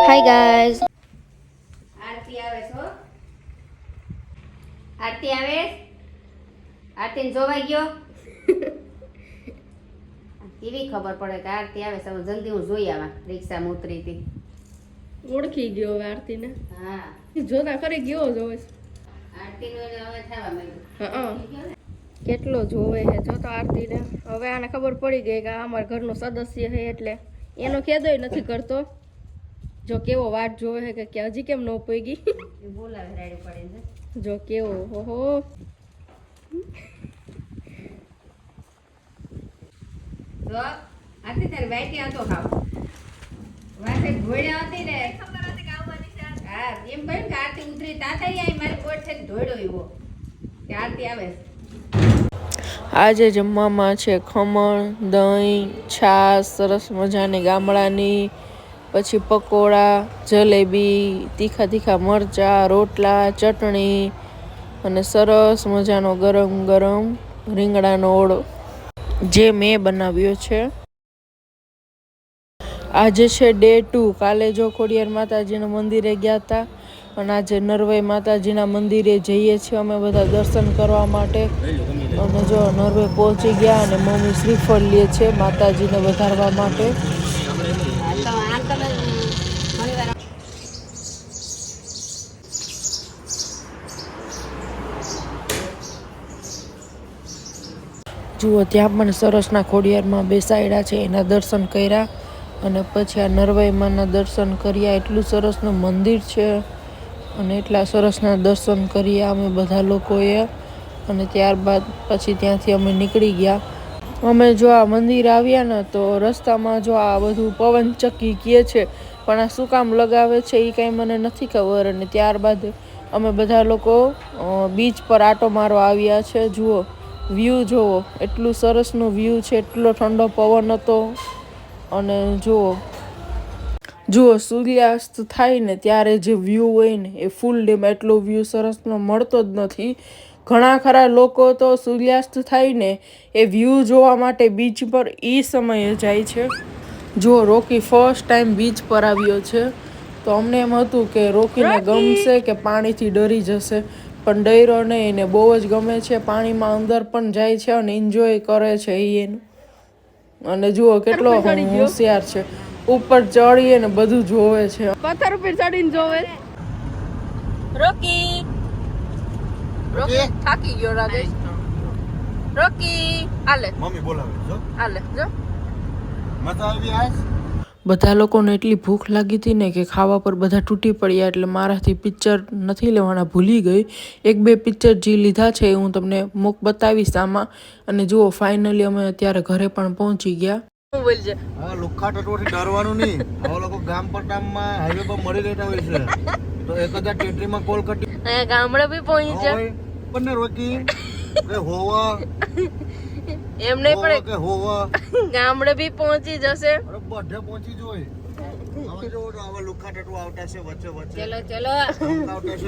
Hi guys, આરતી આવે છો? આરતી આવે? આરતીને જોવાઈ ગયો? કેવી ખબર પડે કે આરતી આવે છે? જલ્દી હું જોઈ આવા. રિક્ષામાં ઉતરી હતી, ઓળખી ગયો હવે આરતીને. હા, જોતા કરી ગયો જોવે આરતીનો હવે થવા માંડ્યું. હા, કેટલો જોવે છે જો તો આરતીને. હવે આને ખબર પડી ગઈ કે આ અમારા ઘરનો સદસ્ય છે, એટલે એનો ખેદોય નથી કરતો. જો કેવો વાટ જોવે છે કે હજી કેમ ન પડી ગઈ. બોલાવે રાડ્યું પડે છે. જો કેવો, ઓહો. જો આરતી તારી બાઈક હતો ખાવ વાસે ઘોડ્યા હતી ને, ખબર હતી કે આવવાની છે. હા, એમ કહ્યું કે આરતી ઉતરી તાતા આઈ મારી કોટ છે ધોડ્યો એવો કે આરતી આવે. આજે જમવામાં છે ખમણ, દહીં, છાશ, સરસ મજાની ગામડાની, પછી પકોડા, જલેબી, તીખા તીખા મરચાં, રોટલા, ચટણી અને સરસ મજાનો ગરમ ગરમ રીંગણાનો ઓળો જે મેં બનાવ્યો છે. આજે છે ડે 2. કાલે જો ખોડિયાર માતાજીના મંદિરે ગયા હતા અને આજે નરવાઈ માતાજીના મંદિરે જઈએ છીએ અમે બધા દર્શન કરવા માટે. અને જો નરવે પહોંચી ગયા અને મમ્મી શ્રીફળ લે છે માતાજીને વધારવા માટે. જુઓ ત્યાં પણ સરસના ખોડિયારમાં બેસાડ્યા છે, એના દર્શન કર્યા અને પછી આ નરવાઈમાના દર્શન કર્યા. એટલું સરસનું મંદિર છે અને એટલા સરસના દર્શન કર્યા અમે બધા લોકોએ. અને ત્યારબાદ પછી ત્યાંથી અમે નીકળી ગયા. અમે જો આ મંદિર આવ્યા ને તો રસ્તામાં જો આ બધું પવનચક્કી કહે છે, પણ આ શું કામ લગાવે છે એ કાંઈ મને નથી ખબર. અને ત્યારબાદ અમે બધા લોકો બીચ પર આટો મારવા આવ્યા છે. જુઓ વ્યૂ જુઓ, એટલું સરસનું વ્યૂ છે, એટલો ઠંડો પવન હતો. અને જુઓ સૂર્યાસ્ત થાય ને ત્યારે જે વ્યૂ હોય ને એ ફૂલ ડેમાં એટલો વ્યૂ સરસનો મળતો જ નથી. ઘણા ખરા લોકો તો સૂર્યાસ્ત થાય ને એ વ્યૂ જોવા માટે બીચ પર એ સમયે જાય છે. જુઓ રોકી ફર્સ્ટ ટાઈમ બીચ પર આવ્યો છે, તો અમને એમ હતું કે રોકીને ગમશે કે પાણીથી ડરી જશે, પણ ડર્યો નહીં. એને બહુ જ ગમે છે, પાણીમાં અંદર પણ જાય છે અને એન્જોય કરે છે એનું. અને જુઓ કેટલો હોશિયાર છે, ઉપર ચડીએ ને બધું જોવે છે. પથ્થર ઉપર ચડીને જોવે. રોકી થાકી ગયો લાગે. રોકી આલે મમ્મી બોલાવે જો, આલે જો મજા આવી. આજ બધા લોકોને એટલી ભૂખ લાગી હતી ને કે ખાવા પર બધા તૂટી પડ્યા. એટલે મારાથી પિક્ચર નથી લેવાના ભૂલી ગઈ. 1-2 પિક્ચર જે લીધા છે હું તમને મુક બતાવીશ આમાં. અને જુઓ ફાઇનલી અમે અત્યારે ઘરે પણ પહોંચી ગયા. શું બોલજે? હા, લુખ્ખા ટટોથી ડરવાનું નહીં. આવા લોકો ગામ પટામમાં હાઈવે પર મળી રહેતા હોય છે, તો 1033 કોલ કરી અહીંયા ગામડે બી પહોંચી જાય. પણ રોકી કે હોવા એમ નહીં પડે કે હોવા ગામડે બી પહોંચી જશે. અરે બધે પહોંચી જોય. હવે જો આવા લુખ્ખા ટટો આવતા છે વચ્ચે વચ્ચે. ચલો ચલો આવતા છે.